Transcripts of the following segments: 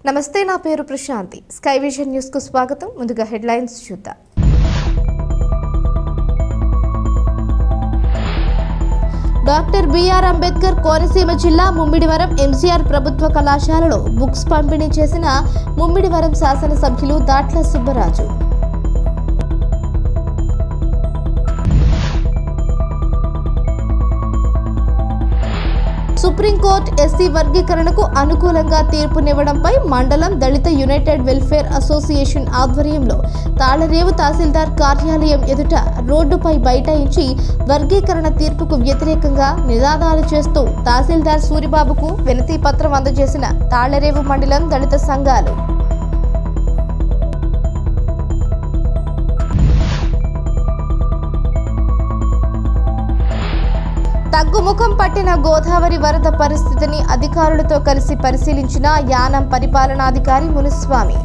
నమస్తే, నా పేరు ప్రశాంతి. స్కై విజన్ న్యూస్ కు స్వాగతం. ముందుగా హెడ్లైన్స్ చూద్దాం. డాక్టర్ బిఆర్ అంబేద్కర్ కోనసీమ జిల్లా ముమ్మిడివరం ఎంసీఆర్ ప్రభుత్వ కళాశాలలో బుక్స్ పంపిణీ చేసిన ముమ్మిడివరం శాసనసభ్యులు దాట్ల సుబ్బరాజు. సుప్రీంకోర్టు ఎస్సీ వర్గీకరణకు అనుకూలంగా తీర్పునివ్వడంపై మండలం దళిత యునైటెడ్ వెల్ఫేర్ అసోసియేషన్ ఆధ్వర్యంలో తాళరేవు తహసీల్దార్ కార్యాలయం ఎదుట రోడ్డుపై బైఠాయించి వర్గీకరణ తీర్పుకు వ్యతిరేకంగా నినాదాలు చేస్తూ తహసీల్దార్ సూరిబాబుకు వినతి పత్రం అందజేసిన తాళరేవు మండలం దళిత సంఘాలు. తగ్గుముఖం పట్టిన గోదావరి వరద పరిస్థితిని అధికారులతో కలిసి పరిశీలించిన యానం పరిపాలనాధికారి మునుస్వామి.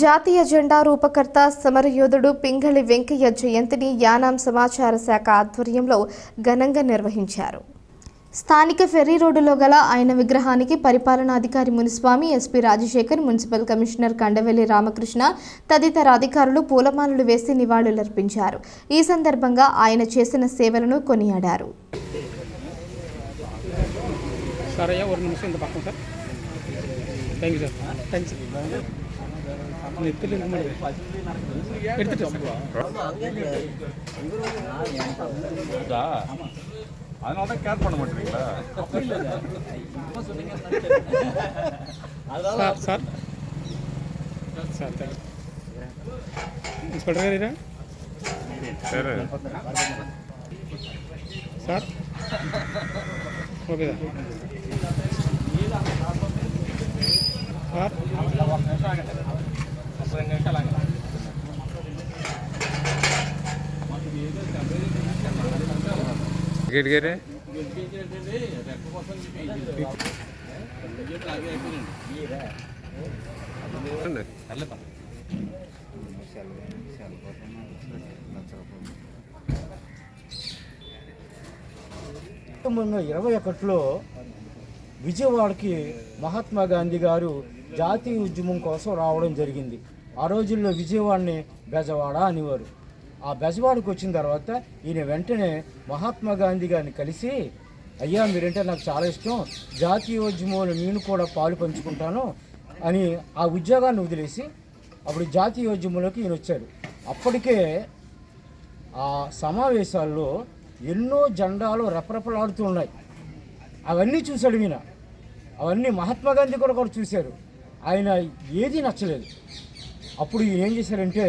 జాతీయ జెండా రూపకర్త సమరయోధుడు పింగళి వెంకయ్య జయంతిని యానాం సమాచార శాఖ ఆధ్వర్యంలో ఘనంగా నిర్వహించారు. స్థానిక ఫెర్రీ రోడ్డులో గల ఆయన విగ్రహానికి పరిపాలనాధికారి Muniswamy, SP Rajasekhar, municipal commissioner Kandavelli Ramakrishna తదితర అధికారులు పూలమాలలు వేసి నివాళులర్పించారు. ఈ సందర్భంగా ఆయన చేసిన సేవలను కొనియాడారు. அதனால கேர் பண்ண மாட்டீங்களா சார்? சார் சொல்றீங்க சரி சார், ஓகே సార్. గేరే విజయవాడకి మహాత్మా గాంధీ గారు జాతీయ ఉద్యమం కోసం రావడం జరిగింది. ఆ రోజుల్లో విజయవాడని బెజవాడ అనేవారు. ఆ బెజవాడకు వచ్చిన తర్వాత ఈయన వెంటనే మహాత్మా గాంధీ గారిని కలిసి, అయ్యా మీరంటే నాకు చాలా ఇష్టం, జాతీయ ఉద్యమంలో నేను కూడా పాలు పంచుకుంటాను అని ఆ ఉద్యోగాన్ని వదిలేసి అప్పుడు జాతీయ ఉద్యమంలోకి ఈయన వచ్చాడు. అప్పటికే ఆ సమావేశాల్లో ఎన్నో జెండాలు రెపరెపలాడుతూ ఉన్నాయి. అవన్నీ చూశాడు ఈయన. అవన్నీ మహాత్మా గాంధీ కూడా చూశారు. ఆయన ఏది నచ్చలేదు. అప్పుడు ఈయన ఏం చేశారంటే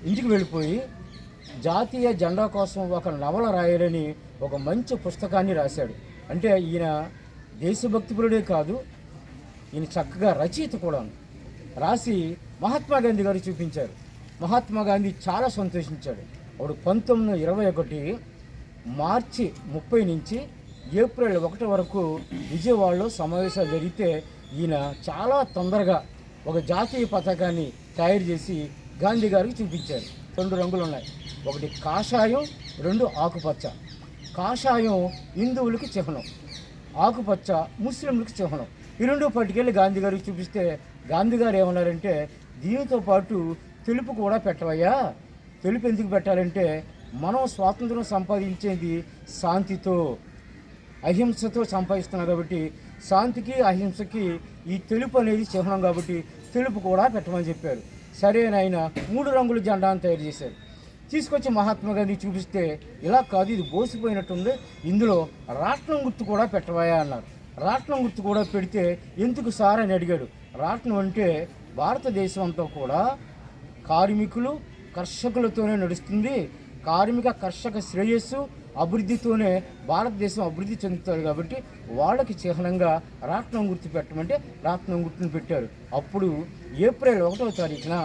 ఇంటికి వెళ్ళిపోయి జాతీయ జెండా కోసం ఒక నవల రాయాలని ఒక మంచి పుస్తకాన్ని రాశాడు. అంటే ఈయన దేశభక్తిపరుడే కాదు, ఈయన చక్కగా రచయిత కూడా రాసి మహాత్మా గాంధీ గారు చూపించారు. మహాత్మా గాంధీ చాలా సంతోషించాడు. అప్పుడు 1921 మార్చి 30 నుంచి ఏప్రిల్ 1 వరకు విజయవాడలో సమావేశాలు జరిగితే ఈయన చాలా తొందరగా ఒక జాతీయ పతాకాన్ని తయారు చేసి గాంధీ గారికి చూపించారు. 2 రంగులు ఉన్నాయి, ఒకటి కాషాయం, 2 ఆకుపచ్చ. కాషాయం హిందువులకి చిహ్నం, ఆకుపచ్చ ముస్లింలకు చిహ్నం. ఈ 2 పట్టుకెళ్ళి గాంధీ గారికి చూపిస్తే గాంధీ గారు ఏమన్నారంటే, దీనితో పాటు తెలుపు కూడా పెట్టవయ్యా. తెలుపు ఎందుకు పెట్టాలంటే మనం స్వాతంత్రం సంపాదించేది శాంతితో, అహింసతో సంపాదిస్తున్నాం కాబట్టి శాంతికి అహింసకి ఈ తెలుపు అనేది చిహ్నం కాబట్టి తెలుపు కూడా పెట్టమని చెప్పారు. సరే ఆయన 3 రంగుల జెండాను తయారు చేశారు. తీసుకొచ్చి మహాత్మా గాంధీ చూపిస్తే, ఇలా కాదు ఇది బోసిపోయినట్టుంది, ఇందులో రాట్నం గుర్తు కూడా పెట్టవాయా అన్నారు. రాట్నం గుర్తు కూడా పెడితే ఎందుకు సార్ అని అడిగాడు. రాట్నం అంటే భారతదేశం అంతా కూడా కార్మికులు కర్షకులతోనే నడుస్తుంది. కార్మిక కర్షక శ్రేయస్సు అభివృద్ధితోనే భారతదేశం అభివృద్ధి చెందుతుంది కాబట్టి వాళ్ళకి చిహ్నంగా రాట్నం గుర్తు పెట్టమంటే రాట్నం గుర్తును పెట్టారు. అప్పుడు ఏప్రిల్ 1వ తారీఖున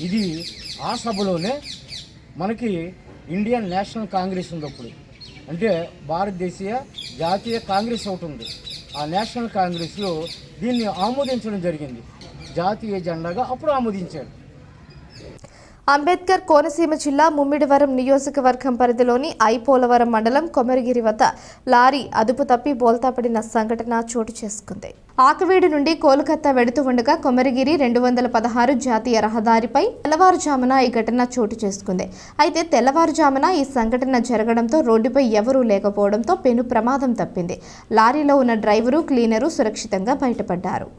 ఇది ఆ సభలోనే మనకి ఇండియన్ నేషనల్ కాంగ్రెస్ ఉంది. అప్పుడు అంటే భారతదేశీయ జాతీయ కాంగ్రెస్ ఒకటి ఉంది. ఆ నేషనల్ కాంగ్రెస్లో దీన్ని ఆమోదించడం జరిగింది. జాతీయ జెండాగా అప్పుడు ఆమోదించారు. అంబేద్కర్ కోనసీమ జిల్లా ముమ్మిడివరం నియోజకవర్గం పరిధిలోని ఐపోలవరం మండలం కొమరగిరి వద్ద లారీ అదుపు తప్పి బోల్తాపడిన సంఘటన చోటు చేసుకుంది. ఆకువీడు నుండి కోల్కతా వెడుతూ ఉండగా కొమరగిరి 216 జాతీయ రహదారిపై తెల్లవారుజామున ఈ ఘటన చోటు చేసుకుంది. అయితే తెల్లవారుజామున ఈ సంఘటన జరగడంతో రోడ్డుపై ఎవరూ లేకపోవడంతో పెను ప్రమాదం తప్పింది. లారీలో ఉన్న డ్రైవరు, క్లీనరు సురక్షితంగా బయటపడ్డారు.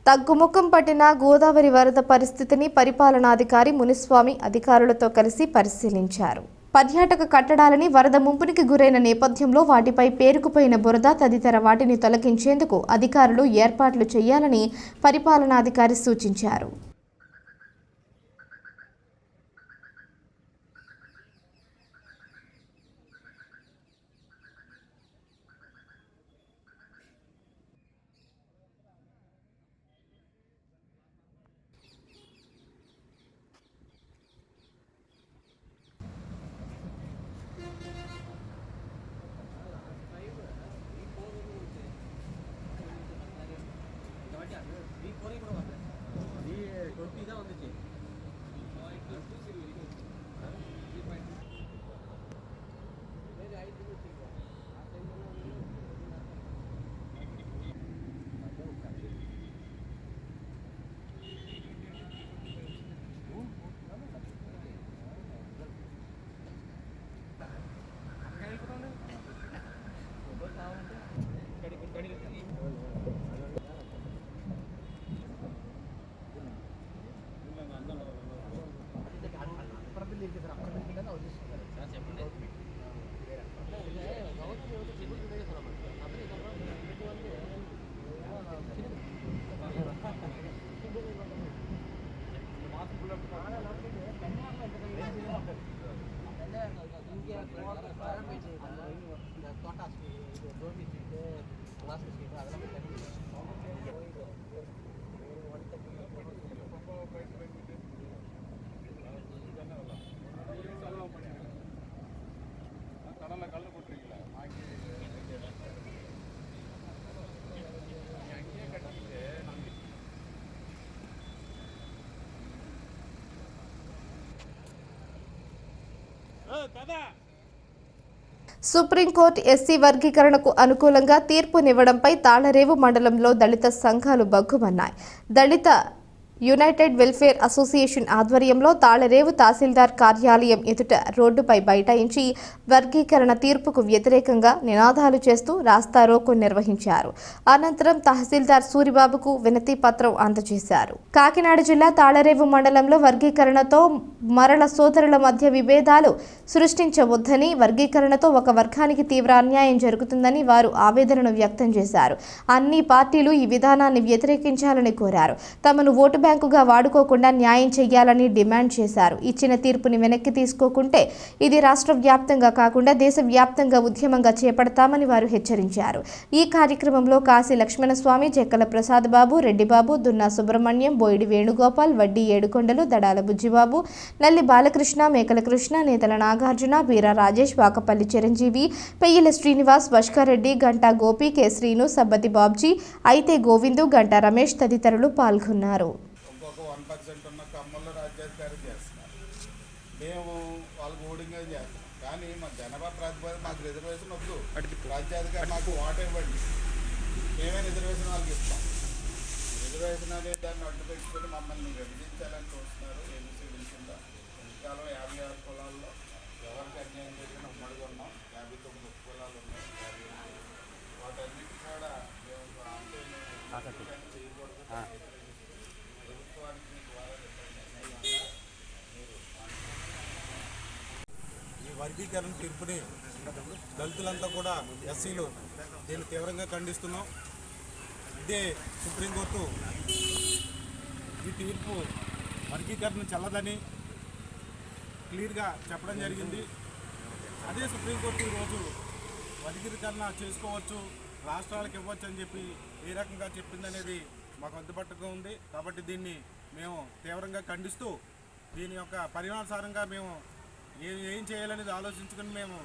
తగ్గుముఖం పట్టిన గోదావరి వరద పరిస్థితిని పరిపాలనాధికారి మునిస్వామి అధికారులతో కలిసి పరిశీలించారు. పర్యాటక కట్టడాలని వరద ముంపునికి గురైన నేపథ్యంలో వాటిపై పేరుకుపోయిన బురద తదితర వాటిని తొలగించేందుకు అధికారులు ఏర్పాట్లు చేయాలని పరిపాలనాధికారి సూచించారు. సుప్రీంకోర్టు ఎస్సీ వర్గీకరణకు అనుకూలంగా తీర్పునివ్వడంపై తాళరేవు మండలంలో దళిత సంఘాలు బగ్గుమన్నాయి. దళిత యునైటెడ్ వెల్ఫేర్ అసోసియేషన్ ఆధ్వర్యంలో తాళరేవు తహసీల్దార్ కార్యాలయం ఎదుట రోడ్డుపై బైఠాయించి వర్గీకరణ తీర్పుకు వ్యతిరేకంగా నినాదాలు చేస్తూ రాస్తారోకో నిర్వహించారు. అనంతరం తహసీల్దార్ సూరిబాబుకు వినతి పత్రం అందజేశారు. కాకినాడ జిల్లా తాళరేవు మండలంలో వర్గీకరణతో మరల సోదరుల మధ్య విభేదాలు సృష్టించవద్దని, వర్గీకరణతో ఒక వర్గానికి తీవ్ర అన్యాయం జరుగుతుందని వారు ఆవేదనను వ్యక్తం చేశారు. అన్ని పార్టీలు ఈ విధానాన్ని వ్యతిరేకించాలని కోరారు. తమను ఓటు బ్యాంకుగా వాడుకోకుండా న్యాయం చేయాలని డిమాండ్ చేశారు. ఇచ్చిన తీర్పుని వెనక్కి తీసుకోకుంటే ఇది రాష్ట్ర వ్యాప్తంగా కాకుండా దేశవ్యాప్తంగా ఉద్యమంగా చేపడతామని వారు హెచ్చరించారు. ఈ కార్యక్రమంలో కాశీ లక్ష్మణస్వామి, చెక్కల ప్రసాద్ బాబు, రెడ్డిబాబు, దున్నా సుబ్రహ్మణ్యం, బోయిడి వేణుగోపాల్, వడ్డీ ఏడుకొండలు, దడాల బుజ్జిబాబు, నల్లి బాలకృష్ణ, మేకల కృష్ణ, నేతల నాగార్జున, బీరా రాజేష్, వాకపల్లి చిరంజీవి, పెయ్యల శ్రీనివాస్, భాస్కర్రెడ్డి, గంటా గోపి, కె శ్రీను, సబ్బతి బాబ్జీ, అయితే గోవిందు, గంటా రమేష్ తదితరులు పాల్గొన్నారు. మేము వాళ్ళకి ఓడింగ్ చేస్తాం, కానీ మా జనాభా ప్రాతిపదిక మాకు రిజర్వేషన్ వద్దు, రాజ్యాధికారి మాకు ఓటు ఇవ్వండి, మేమే రిజర్వేషన్ వాళ్ళకి ఇస్తాం. రిజర్వేషన్ అనే దాన్ని అడ్డు పెట్టుకుని మమ్మల్ని విభజించాలని చూస్తున్నారు. ఏబీసీ విలుకుందా ఇంతకాలం 56 కులాల్లో ఎవరికి అన్యాయం చేసిన ఉమ్మడిగా ఉన్నాం. 59 కులాలు ఉన్నాయి. వాటన్నిటి కూడా మేము చేయకూడదు. ప్రభుత్వానికి ద్వారా వర్గీకరణ తీర్పుని దళితులంతా కూడా ఎస్సీలు దీన్ని తీవ్రంగా ఖండిస్తున్నాం. ఇదే సుప్రీంకోర్టు ఈ తీర్పు వర్గీకరణ చెల్లదని, క్లియర్గా చెప్పడం జరిగింది. అదే సుప్రీంకోర్టు ఈరోజు వర్గీకరణ చేసుకోవచ్చు, రాష్ట్రాలకు ఇవ్వచ్చు అని చెప్పి ఏ రకంగా చెప్పిందనేది మాకు అడ్డుపట్టుగా ఉంది. కాబట్టి దీన్ని మేము తీవ్రంగా ఖండిస్తూ దీని యొక్క పరిణామానుసారంగా మేము ఏం చేయాలనేది ఆలోచించుకుని మేము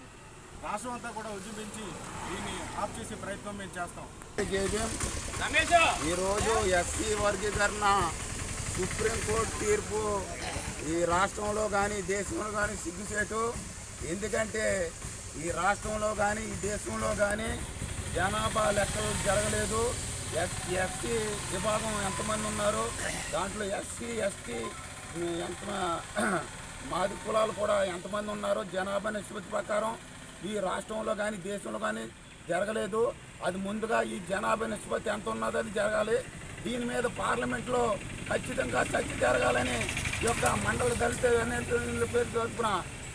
రాష్ట్రం అంతా కూడా ఉద్యమించి దీన్ని ఆఫ్ చేసే ప్రయత్నం మేము చేస్తాం. ఈరోజు ఎస్సీ వర్గీకరణ సుప్రీంకోర్టు తీర్పు ఈ రాష్ట్రంలో కానీ దేశంలో కానీ సిగ్గుచేటు. ఎందుకంటే ఈ రాష్ట్రంలో కానీ ఈ దేశంలో కానీ జనాభా లెక్కలు జరగలేదు. ఎస్సీ విభాగం ఎంతమంది ఉన్నారు, దాంట్లో ఎస్సీ ఎస్టీ ఎంత మాది కులాలు కూడా ఎంతమంది ఉన్నారో జనాభా నిష్పత్తి ప్రకారం ఈ రాష్ట్రంలో కానీ దేశంలో కానీ జరగలేదు. అది ముందుగా ఈ జనాభా నిష్పత్తి ఎంత ఉన్నదో అది జరగాలి. దీని మీద పార్లమెంట్లో ఖచ్చితంగా చర్చ జరగాలని ఈ యొక్క మండల దళిత పేరు తరపున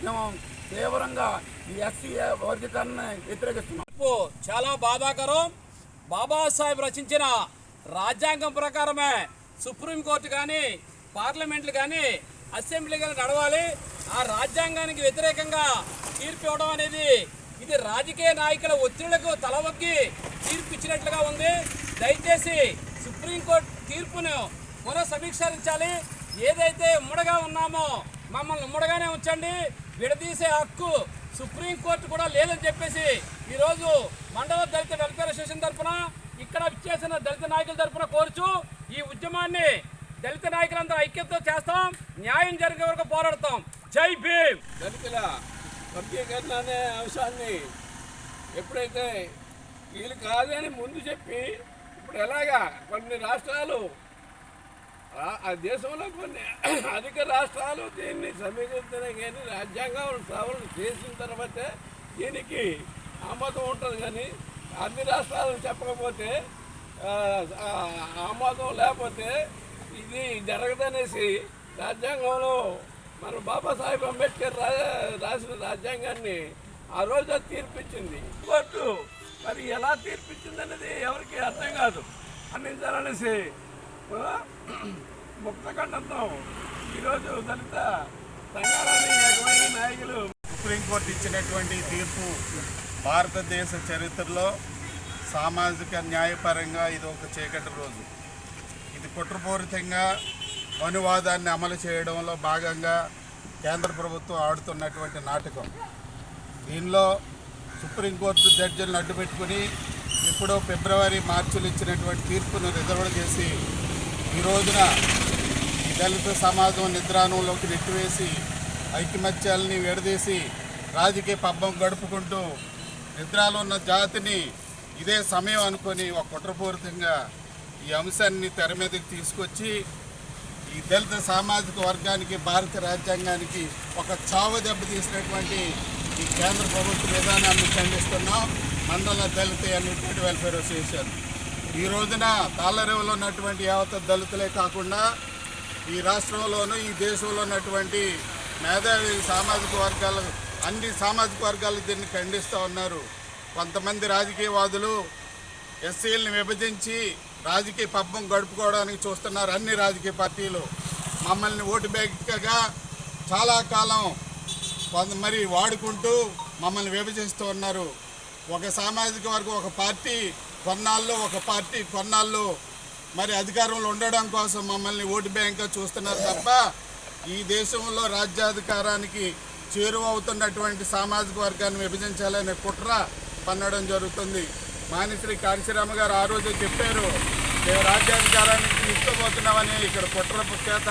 మేము తీవ్రంగా ఈ ఎస్సీ వర్గీకరణను వ్యతిరేకిస్తున్నాం. చాలా బాధాకరం. బాబాసాహెబ్ రచించిన రాజ్యాంగం ప్రకారమే సుప్రీంకోర్టు కానీ పార్లమెంట్లు కానీ అసెంబ్లీ కానీ నడవాలి. ఆ రాజ్యాంగానికి వ్యతిరేకంగా తీర్పు ఇవ్వడం అనేది ఇది రాజకీయ నాయకుల ఒత్తిళ్లకు తలవొగ్గి తీర్పు ఇచ్చినట్లుగా ఉంది. దయచేసి సుప్రీంకోర్టు తీర్పును పునఃసమీక్షించాలి. ఏదైతే ఉమ్మడిగా ఉన్నామో మమ్మల్ని ఉమ్మడిగానే ఉంచండి. విడదీసే హక్కు సుప్రీంకోర్టు కూడా లేదని చెప్పేసి ఈరోజు మండల దళిత వెల్ఫేర్ అసోసియేషన్ తరఫున ఇక్కడ విచ్చేసిన దళిత నాయకుల తరఫున కోరుచు ఈ ఉద్యమాన్ని దళిత నాయకులందరూ ఐక్యతతో చేస్తాం, న్యాయం జరిగే వరకు పోరాడతాం. జై భీమ్. దళితుల వర్గీకరణ అనే అంశాన్ని ఎప్పుడైతే వీళ్ళు కాదని ముందు చెప్పి ఇప్పుడు ఎలాగా కొన్ని రాష్ట్రాలు ఆ దేశంలో కొన్ని అధిక రాష్ట్రాలు దీన్ని సమీకరిస్తున్నాయి. కానీ రాజ్యాంగం సవరణ చేసిన తర్వాతే దీనికి ఆమోదం ఉంటుంది. కానీ అన్ని రాష్ట్రాలు చెప్పకపోతే ఆమోదం లేకపోతే ఇది జరగదనేసి రాజ్యాంగంలో మన బాబాసాహెబ్ అంబేద్కర్ రాసిన రాజ్యాంగాన్ని ఆ రోజు తీర్పిచ్చింది కోర్టు. మరి ఎలా తీర్పిచ్చింది అనేది ఎవరికి అర్థం కాదు. అందించాలనేసి ముక్తఖండంతో ఈరోజు దళిత సంఘాలని ఏకమైన నాయకులు సుప్రీంకోర్టు ఇచ్చినటువంటి తీర్పు భారతదేశ చరిత్రలో సామాజిక న్యాయపరంగా ఇది ఒక చీకటి రోజు. ఇది కుట్రపూరితంగా అనువాదాన్ని అమలు చేయడంలో భాగంగా కేంద్ర ప్రభుత్వం ఆడుతున్నటువంటి నాటకం. దీనిలో సుప్రీంకోర్టు జడ్జిలను అడ్డుపెట్టుకుని ఎప్పుడో ఫిబ్రవరి మార్చిలో ఇచ్చినటువంటి తీర్పును రిజర్వ్ చేసి ఈ రోజున ఈ దళిత సమాజం నిద్రానంలోకి నెట్టివేసి ఐకమత్యాలని విడదీసి రాజకీయ పబ్బం గడుపుకుంటూ నిద్రలో ఉన్న జాతిని ఇదే సమయం అనుకొని ఒక కుట్రపూరితంగా ఈ అంశాన్ని తెర మీదకి తీసుకొచ్చి ఈ దళిత సామాజిక వర్గానికి భారత రాజ్యాంగానికి ఒక చావు దెబ్బ తీసినటువంటి ఈ కేంద్ర ప్రభుత్వ విధానాన్ని ఖండిస్తున్నాం. మండల దళిత యూనిట్ వెల్ఫేర్ అసోసియేషన్ ఈ రోజున తాళ్ళరేవులో ఉన్నటువంటి యావత్ దళితులే కాకుండా ఈ రాష్ట్రంలోనూ ఈ దేశంలో ఉన్నటువంటి మేధావి సామాజిక వర్గాలు అన్ని సామాజిక వర్గాలు దీన్ని ఖండిస్తూ ఉన్నారు. కొంతమంది రాజకీయవాదులు ఎస్సీలను విభజించి రాజకీయ పబ్బం గడుపుకోవడానికి చూస్తున్నారు. అన్ని రాజకీయ పార్టీలు మమ్మల్ని ఓటు బ్యాంక్గా చాలా కాలం మరి వాడుకుంటూ మమ్మల్ని విభజిస్తూ ఉన్నారు. ఒక సామాజిక వర్గం ఒక పార్టీ కొన్నాళ్ళు మరి అధికారంలో ఉండడం కోసం మమ్మల్ని ఓటు బ్యాంక్గా చూస్తున్నారు తప్ప ఈ దేశంలో రాజ్యాధికారానికి చేరువవుతున్నటువంటి సామాజిక వర్గాన్ని విభజించాలనే కుట్ర పన్నడం జరుగుతుంది. మానిశ్రీ కాశీరామ గారు ఆ రోజు చెప్పారు, మేము రాజ్యాధికారానికి తీసుకోబోతున్నామని. ఇక్కడ కుట్ర చేత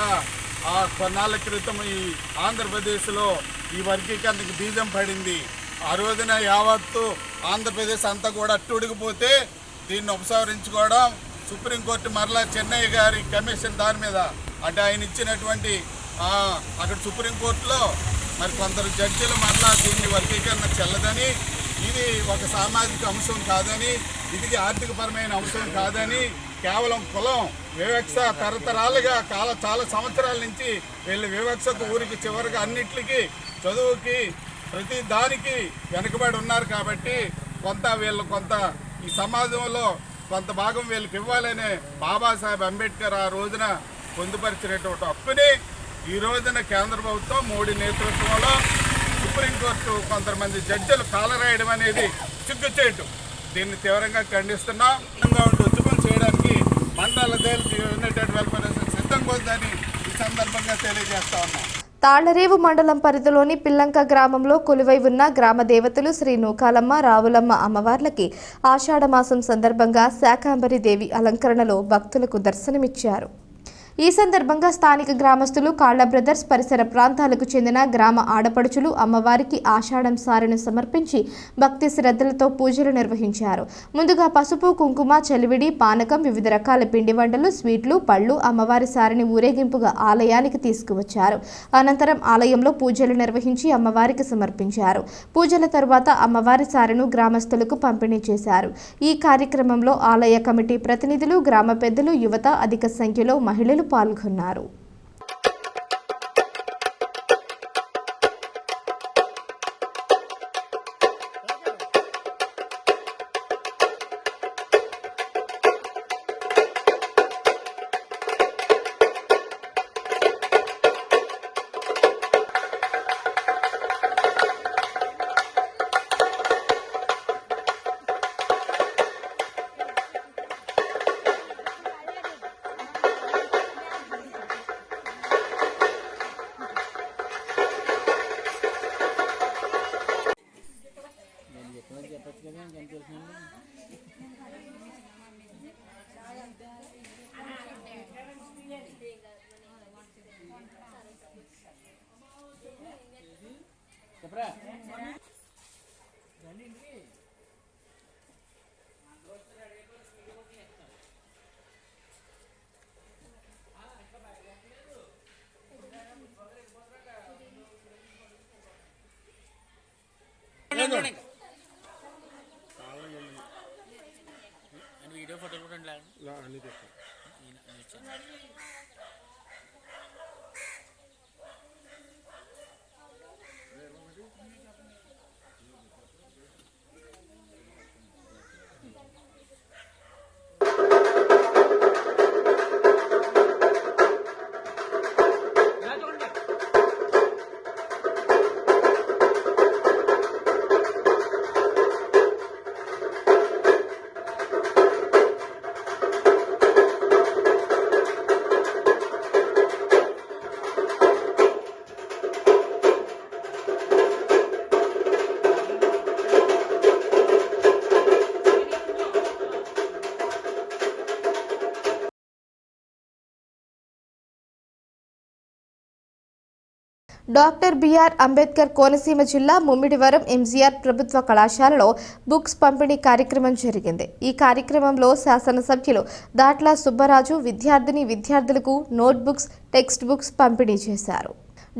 ఆ కొన్నాళ్ళ క్రితం ఈ ఆంధ్రప్రదేశ్లో ఈ వర్గీకరణకి బీజం పడింది. ఆ రోజున యావత్తు ఆంధ్రప్రదేశ్ అంతా కూడా అట్టుడిగిపోతే దీన్ని ఉపసంహరించుకోవడం సుప్రీంకోర్టు మరలా చెన్నై గారి కమిషన్ దాని మీద అంటే ఆయన ఇచ్చినటువంటి అక్కడ సుప్రీంకోర్టులో మరి కొందరు జడ్జిలు మరలా దీన్ని వర్గీకరణ చెల్లదని, ఇది ఒక సామాజిక అంశం కాదని, ఇది ఆర్థికపరమైన అంశం కాదని, కేవలం కులం వివక్ష తరతరాలుగా చాలా సంవత్సరాల నుంచి వీళ్ళు వివక్షకు ఊరికి చివరిగా అన్నిటికీ చదువుకి ప్రతి దానికి వెనుకబడి ఉన్నారు. కాబట్టి కొంత ఈ సమాజంలో కొంత భాగం వీళ్ళకి ఇవ్వాలనే బాబాసాహెబ్ అంబేద్కర్ ఆ రోజున పొందుపరిచినటువంటి హక్కుని ఈ రోజున కేంద్ర ప్రభుత్వం మోడీ నేతృత్వంలో సుప్రీంకోర్టు కొంతమంది జడ్జిలు కాలరాయడం అనేది సిగ్గుచేటు. దీన్ని తీవ్రంగా ఖండిస్తున్నాం. ఉద్యమం చేయడానికి మండల యునైటెడ్ వెల్ఫేర్ అసోసియేషన్ సిద్ధంగా ఉందని ఈ సందర్భంగా తెలియజేస్తా ఉన్నాం. తాళ్లరేవు మండలం పరిధిలోని పిల్లంక గ్రామంలో కొలువై ఉన్న గ్రామ దేవతలు శ్రీ నూకాలమ్మ రావులమ్మ అమ్మవార్లకి ఆషాఢమాసం సందర్భంగా శాకాంబరి దేవి అలంకరణలో భక్తులకు దర్శనమిచ్చారు. ఈ సందర్భంగా స్థానిక గ్రామస్తులు కాళ్ల బ్రదర్స్ పరిసర ప్రాంతాలకు చెందిన గ్రామ ఆడపడుచులు అమ్మవారికి ఆషాఢం సారెను సమర్పించి భక్తి శ్రద్ధలతో పూజలు నిర్వహించారు. ముందుగా పసుపు, కుంకుమ, చలివిడి, పానకం, వివిధ రకాల పిండి వంటలు, స్వీట్లు, పళ్ళు అమ్మవారి సారెని ఊరేగింపుగా ఆలయానికి తీసుకువచ్చారు. అనంతరం ఆలయంలో పూజలు నిర్వహించి అమ్మవారికి సమర్పించారు. పూజల తరువాత అమ్మవారి సారెను గ్రామస్తులకు పంపిణీ చేశారు. ఈ కార్యక్రమంలో ఆలయ కమిటీ ప్రతినిధులు, గ్రామ పెద్దలు, యువత అధిక సంఖ్యలో మహిళలు పాల్గొన్నారు. వీడియో ఫోటోలు కూడా డాక్టర్ బిఆర్ అంబేద్కర్ కోనసీమ జిల్లా ముమ్మిడివరం ఎంజీఆర్ ప్రభుత్వ కళాశాలలో బుక్స్ పంపిణీ కార్యక్రమం జరిగింది. ఈ కార్యక్రమంలో శాసనసభ్యులు దాట్ల సుబ్బరాజు విద్యార్థులకు నోట్బుక్స్, టెక్స్ట్ బుక్స్ పంపిణీ చేశారు.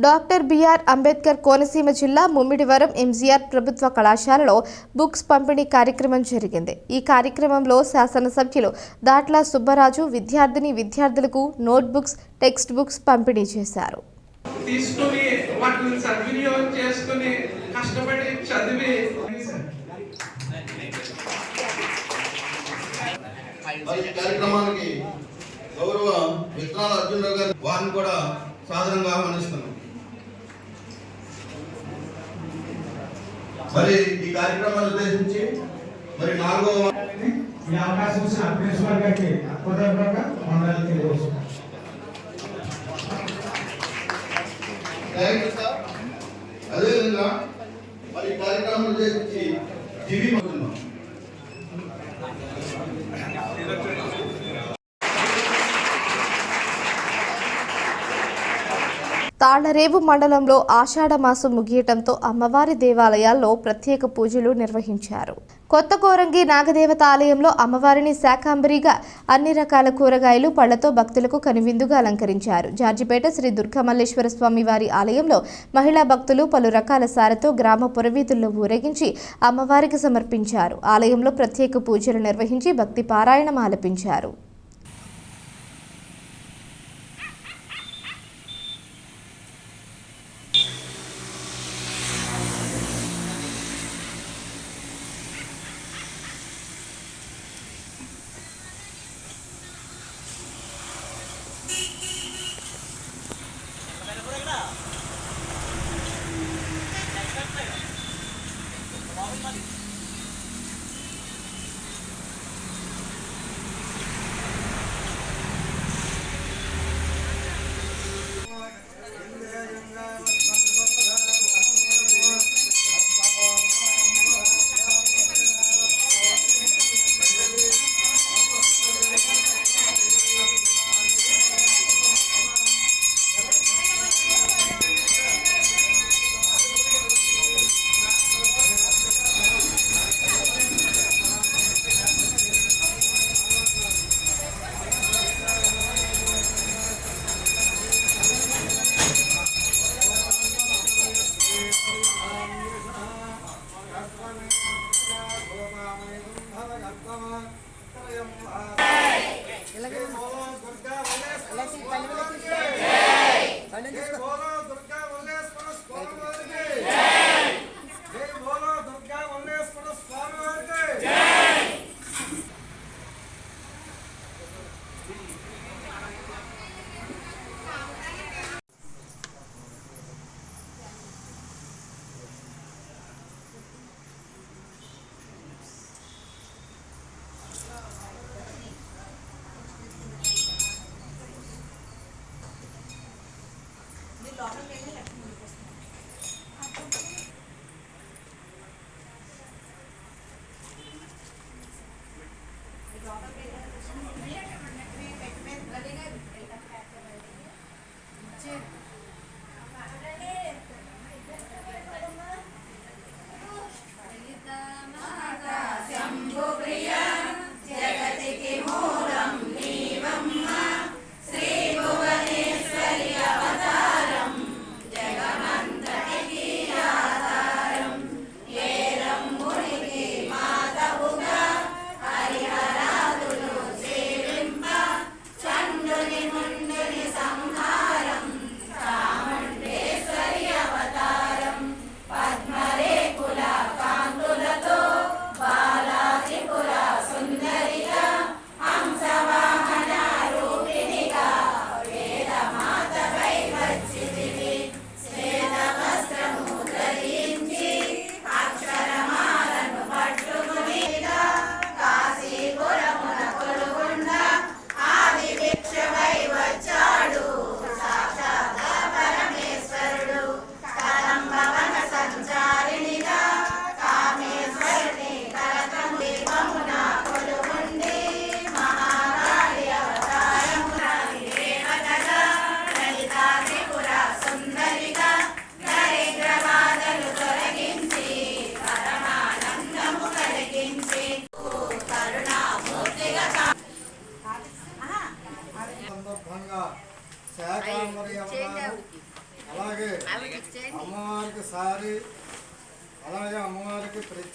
డాక్టర్ బిఆర్ అంబేద్కర్ కోనసీమ జిల్లా ముమ్మిడివరం ఎంజీఆర్ ప్రభుత్వ కళాశాలలో బుక్స్ పంపిణీ కార్యక్రమం జరిగింది. ఈ కార్యక్రమంలో శాసనసభ్యులు దాట్ల సుబ్బరాజు విద్యార్థులకు నోట్బుక్స్, టెక్స్ట్ బుక్స్ పంపిణీ చేశారు. తీసుకుని వాటిని సద్వినియోగం చేసుకుని కష్టపడి చదివి కార్యక్రమానికి గౌరవ విత్తనాల అర్జునరావు గారు వారిని కూడా సాధారణంగా ఆహ్వానిస్తున్నాం. మరి ఈ కార్యక్రమాన్ని ఉద్దేశించి మరి 4వ అవకాశం ఇచ్చిన ప్రిన్సిపల్ గారికి హృదయపూర్వక వందనాలు తెలియజేస్తున్నాం. అదేవిధంగా మరి కార్యక్రమం ఉద్దేశించి టీవీ అవుతున్నాం. తాళ్లరేవు మండలంలో ఆషాఢమాసం ముగియటంతో అమ్మవారి దేవాలయాల్లో ప్రత్యేక పూజలు నిర్వహించారు. కొత్త కోరంగి నాగదేవత ఆలయంలో అమ్మవారిని శాకాంబరిగా అన్ని రకాల కూరగాయలు, పళ్లతో భక్తులకు కనువిందుగా అలంకరించారు. జార్జిపేట శ్రీ దుర్గామల్లేశ్వర స్వామి వారి ఆలయంలో మహిళా భక్తులు పలు రకాల సారెతో గ్రామ పురవీధుల్లో ఊరేగించి అమ్మవారికి సమర్పించారు. ఆలయంలో ప్రత్యేక పూజలు నిర్వహించి భక్తి పారాయణం ఆలపించారు.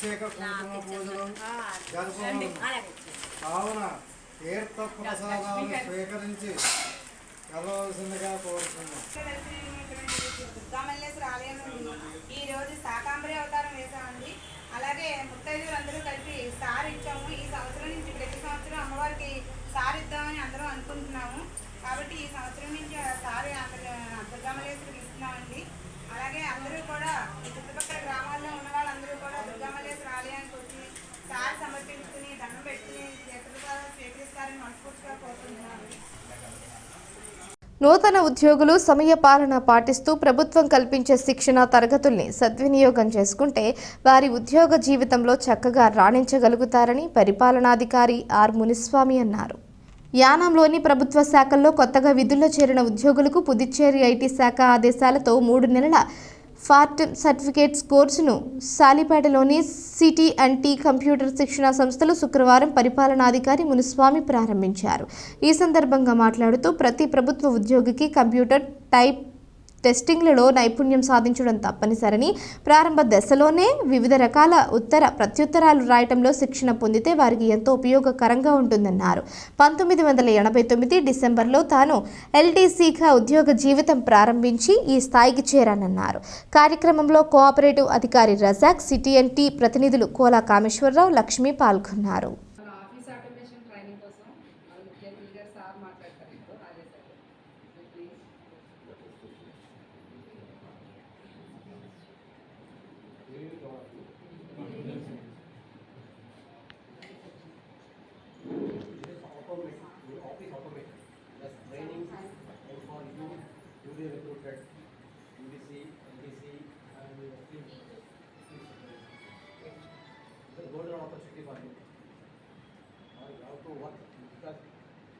ప్రత్యేక కుంకుమ పూజలు జరుపుకున్నాము. కావున తీర్థ ప్రసాదాలు స్వీకరించి వెళ్ళవలసిందిగా కోరుతున్నాం. దుర్గామల్లేశ్వర ఆలయం నుండి ఈ రోజు శాకాంబరి అవతారం వేసామండి. అలాగే ముత్తైదువులు అందరూ కలిపి సార్ ఇచ్చాము. ఈ సంవత్సరం నుంచి ప్రతి సంవత్సరం అమ్మవారికి సార్ ఇద్దామని అందరం అనుకుంటున్నాము. కాబట్టి ఈ సంవత్సరం నుంచి సార్ దుర్గామల్లేశ్వరికి ఇస్తున్నామండి. అలాగే అందరూ కూడా ఈ చుట్టుపక్కల గ్రామాల్లో ఉన్న వాళ్ళందరూ కూడా దుర్గామల్లేశ్వర ఆలయానికి వచ్చి సార్ సమర్పించుకుని దండం పెట్టుకుని తీర్థప్రసాదాలు స్వీకరిస్తారని మనస్ఫూర్తిగా కోరుకుంటున్నాము. నూతన ఉద్యోగులు సమయ పాలన పాటిస్తూ ప్రభుత్వం కల్పించే శిక్షణ తరగతుల్ని సద్వినియోగం చేసుకుంటే వారి ఉద్యోగ జీవితంలో చక్కగా రాణించగలుగుతారని పరిపాలనాధికారి ఆర్ మునిస్వామి అన్నారు. యానాంలోని ప్రభుత్వ శాఖల్లో కొత్తగా విధుల్లో చేరిన ఉద్యోగులకు పుదుచ్చేరి ఐటీ శాఖ ఆదేశాలతో 3 నెలల పార్ట్ సర్టిఫికేట్స్ కోర్సును సాలిపేటలోని సిటీ అండ్ టీ కంప్యూటర్ శిక్షణ సంస్థలు శుక్రవారం పరిపాలనాధికారి మునిస్వామి ప్రారంభించారు. ఈ సందర్భంగా మాట్లాడుతూ ప్రతి ప్రభుత్వ ఉద్యోగికి కంప్యూటర్ టైప్ టెస్టింగ్లలో నైపుణ్యం సాధించడం తప్పనిసరని, ప్రారంభ దశలోనే వివిధ రకాల ఉత్తర ప్రత్యుత్తరాలు రాయటంలో శిక్షణ పొందితే వారికి ఎంతో ఉపయోగకరంగా ఉంటుందన్నారు. 1989 డిసెంబర్లో తాను ఎల్టీసీగా ఉద్యోగ జీవితం ప్రారంభించి ఈ స్థాయికి చేరానన్నారు. కార్యక్రమంలో కోఆపరేటివ్ అధికారి రజాక్, సిటీ అండ్ టీ ప్రతినిధులు కోలా కామేశ్వరరావు, లక్ష్మి పాల్గొన్నారు. golden opportunity for you. You have to work because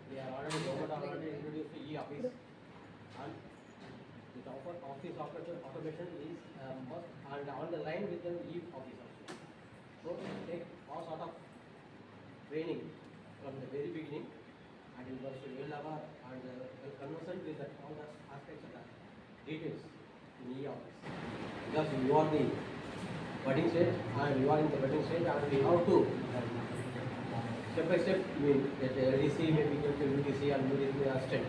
they are already government already introduced to e-office, and the office automation is must and on the line with the e-office also. So take all sort of training from the very beginning until well level and conversant with all the aspects of the details in e-office, because you are the budding stage and you are in the budding stage and we have to step by step that LDC may become to UDC and UDC assistant.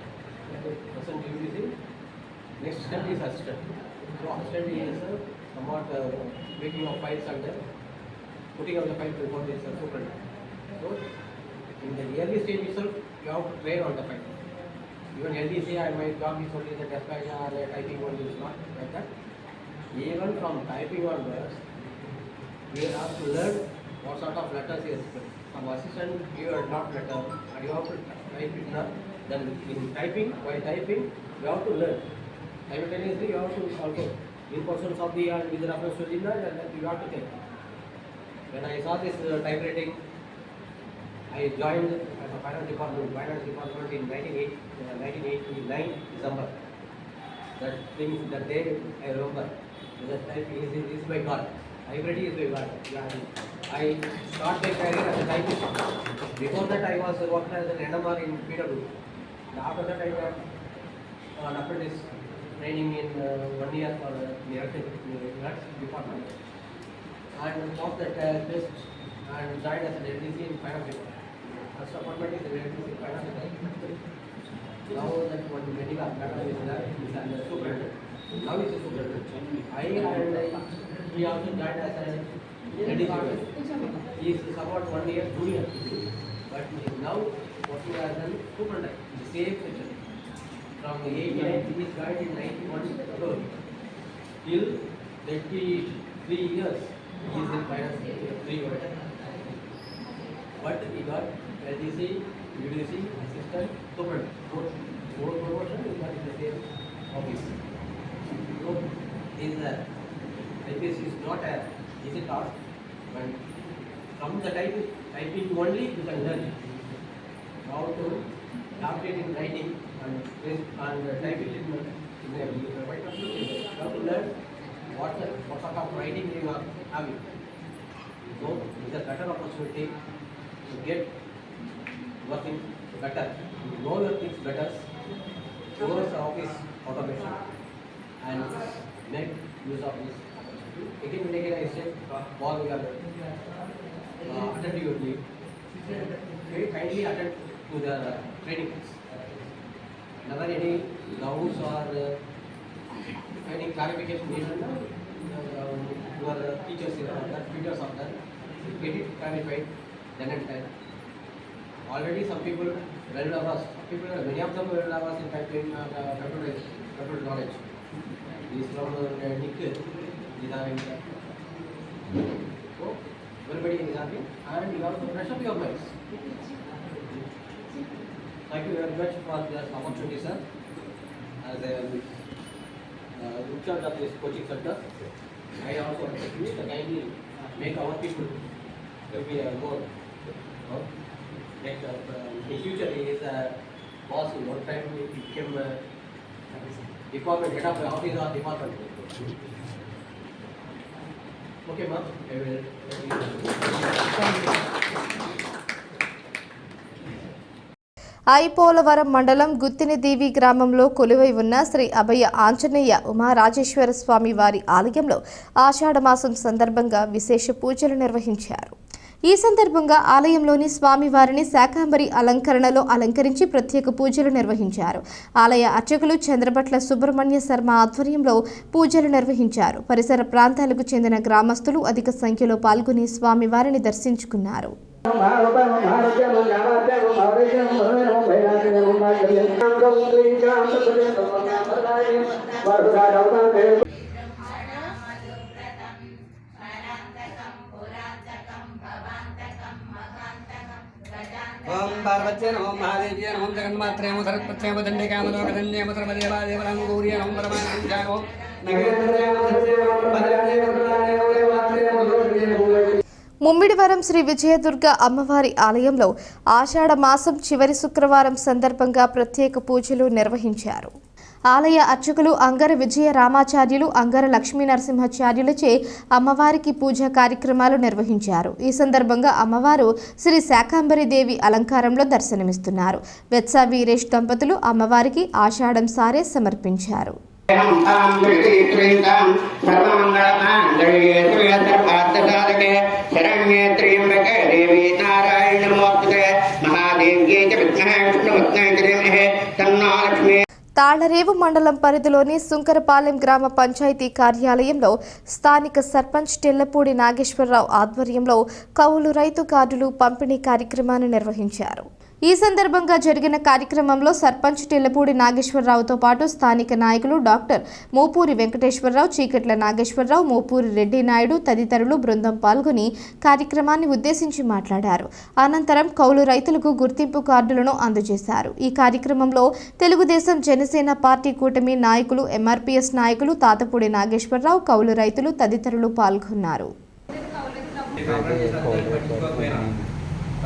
Present UDC, next step is assistant. So assistant is somewhat making of files and putting up the file before this superintendent. So in the early stage itself you have to train on the file. Even LDC, my job is only the dispatch or the typing only, is not like that. Even from typing onwards, we have to learn what sort of letters is. Some assistant give a dot letter and you have to type it up. Then in typing, while typing, you have to learn. Simultaneously, you have to also importance of the and with reference to the and you have to think. When I saw this typewriting, I joined as a finance department in 1989 December. That day I remember. That typing is by God. Typewriting is by God. I started my career as a typist. Before that I was working as an NMR in PW. After that I got an apprentice training in 1 year for the electric department. And post that test and joined as an LDC in finance department. First appointment is the LDC in finance department. Now that one medical is there, is a superintendent. Now he is a superintendent. He also joined as a LDC. He is somewhat 1 year junior, but he is now working as a superintendent in the same section. From the age he is joined in 91 till 23 years he is in finance 3 years. But he got LDC, UDC, assistant, superintendent. Four promotion is not in the same office. So is IPS is not a easy task, but from the typing only you can learn how to calculate in writing and type it in the white paper. You have to learn what sort of writing you are having. So it's a better opportunity to get working better, know your things better, towards office automation and make use of this opportunity. Again, when again I said, while we are attend your leave, very kindly attend to the trainings. Never any doubts or any clarification needed. Your teachers are there, tutors are there. Get it clarified then and then. Already some people well hours, many of them well hours in fact in computer knowledge. This from Nick, so everybody is happy and you also brush up your minds. Thank you very much for this opportunity, sir. As a in charge of this coaching center, I also expect to kindly make our people to be more. Next, in future, he is a boss. One time he became department head of the office or department. Okay, ma'am. I will. I. Polavaram మండలం గుత్తినిదేవి గ్రామంలో కొలువై ఉన్న శ్రీ అభయ ఆంజనేయ ఉమారాజేశ్వర స్వామి వారి ఆలయంలో ఆషాఢమాసం సందర్భంగా విశేష పూజలు నిర్వహించారు. ఈ సందర్భంగా ఆలయంలోని స్వామివారిని శాకాంబరి అలంకరణలో అలంకరించి ప్రత్యేక పూజలు నిర్వహించారు. ఆలయ అర్చకులు చంద్రబట్ల సుబ్రహ్మణ్య శర్మ ఆధ్వర్యంలో పూజలు నిర్వహించారు. పరిసర ప్రాంతాలకు చెందిన గ్రామస్తులు అధిక సంఖ్యలో పాల్గొని స్వామివారిని దర్శించుకున్నారు. ఓం పార్వత్య నమో మహాదేవ్య నమో జగన్మాత్రే నమో సరస్వత్యే నమో దండకామలోకదండే నమో సర్వదేవాదేవరాం గౌరీ నమో పరమానందానో ముమ్మిడివరం శ్రీ విజయదుర్గ అమ్మవారి ఆలయంలో ఆషాఢ మాసం చివరి శుక్రవారం సందర్భంగా ప్రత్యేక పూజలు నిర్వహించారు. ఆలయ అర్చకులు అంగర విజయ రామాచార్యులు, అంగర లక్ష్మీ నరసింహాచార్యులచే అమ్మవారికి పూజా కార్యక్రమాలు నిర్వహించారు. ఈ సందర్భంగా అమ్మవారు శ్రీ శాకాంబరి దేవి అలంకారంలో దర్శనమిస్తున్నారు. వెత్స వీరేష్ దంపతులు అమ్మవారికి ఆషాఢం సారే సమర్పించారు. తాళ్లరేవు మండలం పరిధిలోని సుంకరపాలెం గ్రామ పంచాయతీ కార్యాలయంలో స్థానిక సర్పంచ్ టెల్లపూడి నాగేశ్వరరావు ఆధ్వర్యంలో కౌలు రైతు కార్డులు పంపిణీ కార్యక్రమాన్ని నిర్వహించారు. ఈ సందర్భంగా జరిగిన కార్యక్రమంలో సర్పంచ్ టెల్లపూడి నాగేశ్వరరావుతో పాటు స్థానిక నాయకులు డాక్టర్ మోపూరి వెంకటేశ్వరరావు, చీకట్ల నాగేశ్వరరావు, మోపూరి రెడ్డి నాయుడు తదితరులు బృందం పాల్గొని కార్యక్రమాన్ని ఉద్దేశించి మాట్లాడారు. అనంతరం కౌలు రైతులకు గుర్తింపు కార్డులను అందజేశారు. ఈ కార్యక్రమంలో తెలుగుదేశం జనసేన పార్టీ కూటమి నాయకులు, ఎంఆర్పీఎస్ నాయకులు తాతపూడి నాగేశ్వరరావు, కౌలు రైతులు తదితరులు పాల్గొన్నారు.